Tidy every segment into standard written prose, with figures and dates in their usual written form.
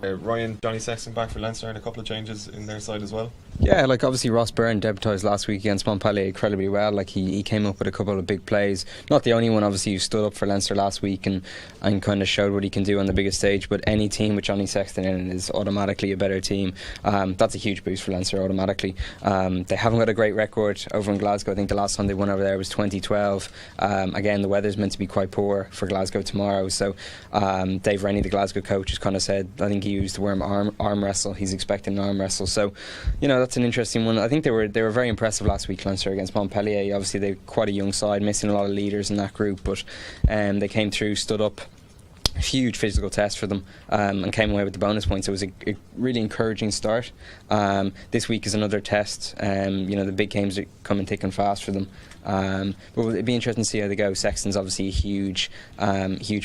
Ryan, Johnny Sexton back for Leinster and a couple of changes in their side as well. Yeah, like obviously Ross Byrne debutised last week against Montpellier incredibly well. Like he came up with a couple of big plays. Not the only one, obviously, who stood up for Leinster last week and kind of showed what he can do on the biggest stage. But any team with Johnny Sexton in it is automatically a better team. That's a huge boost for Leinster automatically. They haven't got a great record over in Glasgow. I think the last time they won over there was 2012. Again, the weather's meant to be quite poor for Glasgow tomorrow. So Dave Rennie, the Glasgow coach, has kind of said, I think he used the word arm wrestle. He's expecting an arm wrestle. So, that's an interesting one. I think they were very impressive last week, Leinster, against Montpellier. Obviously they're quite a young side, missing a lot of leaders in that group, but they came through, stood up. A huge physical test for them, and came away with the bonus points. It was a really encouraging start. This week is another test. The big games are coming thick and fast for them. But it'd be interesting to see how they go. Sexton's obviously a huge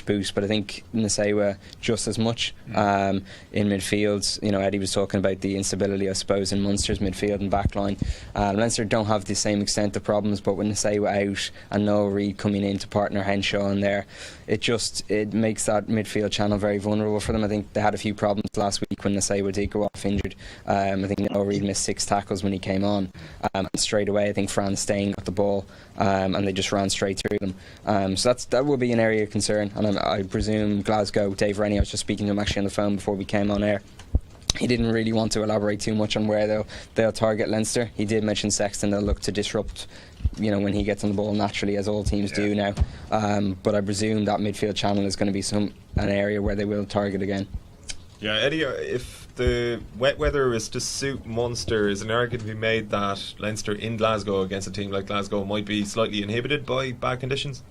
boost, but I think Nasewa just as much in midfield. Eddie was talking about the instability, I suppose, in Munster's midfield and backline. Leinster don't have the same extent of problems, but with Nasewa out and Noel Reid coming in to partner Henshaw in there, it makes that midfield channel very vulnerable for them. I think they had a few problems last week when Nasewa did go off injured. I think Noel Reid missed 6 tackles when he came on, and straight away I think Fran Stein got the ball, and they just ran straight through them. So that will be an area of concern, and I presume Glasgow, Dave Rennie, I was just speaking to him actually on the phone before we came on air. He didn't really want to elaborate too much on where they'll target Leinster. He did mention Sexton. They'll look to disrupt, when he gets on the ball naturally, as all teams do now. But I presume that midfield channel is going to be an area where they will target again. Yeah, Eddie, if the wet weather is to suit Munster, is an argument to be made that Leinster in Glasgow against a team like Glasgow might be slightly inhibited by bad conditions?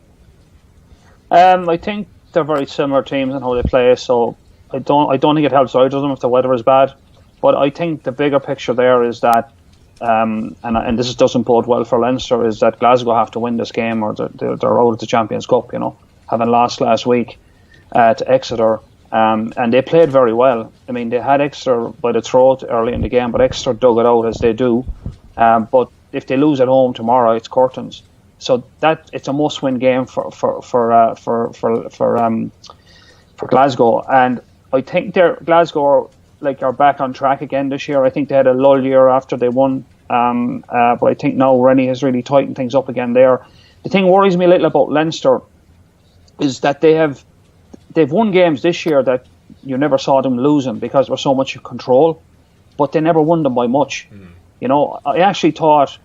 I think they're very similar teams in how they play, so I don't think it helps either of them if the weather is bad. But I think the bigger picture there is that, and this doesn't bode well for Leinster, is that Glasgow have to win this game or they're out of the Champions Cup, having lost last week to Exeter. And they played very well. I mean, they had Exeter by the throat early in the game, but Exeter dug it out as they do. But if they lose at home tomorrow, it's curtains. So that it's a must-win game for Glasgow. And I think Glasgow are back on track again this year. I think they had a lull year after they won, but I think now Rennie has really tightened things up again there. The thing worries me a little about Leinster is that they've won games this year that you never saw them losing because there was so much control, but they never won them by much. I actually thought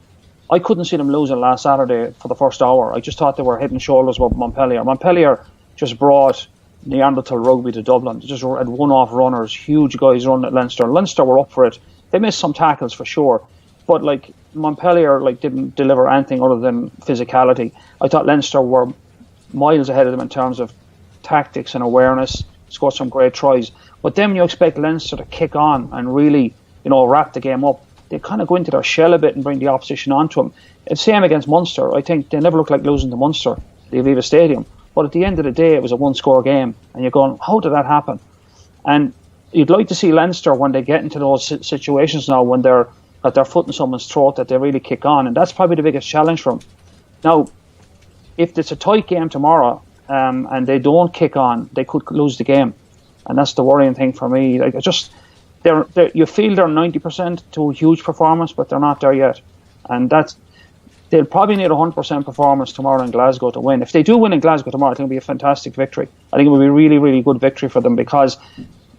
I couldn't see them losing last Saturday for the first hour. I just thought they were head and shoulders above Montpellier. Montpellier just brought Neanderthal rugby to Dublin. They just had one-off runners, huge guys running at Leinster. Leinster were up for it. They missed some tackles for sure, but Montpellier didn't deliver anything other than physicality. I thought Leinster were miles ahead of them in terms of tactics and awareness, scored some great tries. But then when you expect Leinster to kick on and really, wrap the game up, they kind of go into their shell a bit and bring the opposition onto them. It's the same against Munster. I think they never looked like losing to Munster, the Aviva Stadium. But at the end of the day, it was a one-score game. And you're going, how did that happen? And you'd like to see Leinster, when they get into those situations now, when they're at their foot in someone's throat, that they really kick on. And that's probably the biggest challenge for them. Now, if it's a tight game tomorrow, and they don't kick on, they could lose the game, and that's the worrying thing for me. You feel they're 90% to a huge performance, but they're not there yet, and they'll probably need a 100% performance tomorrow in Glasgow to win. If they do win in Glasgow tomorrow, I think it'll be a fantastic victory. I think it will be a really, really good victory for them because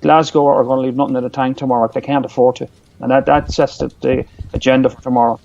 Glasgow are going to leave nothing in the tank tomorrow. They can't afford to, and that sets the agenda for tomorrow.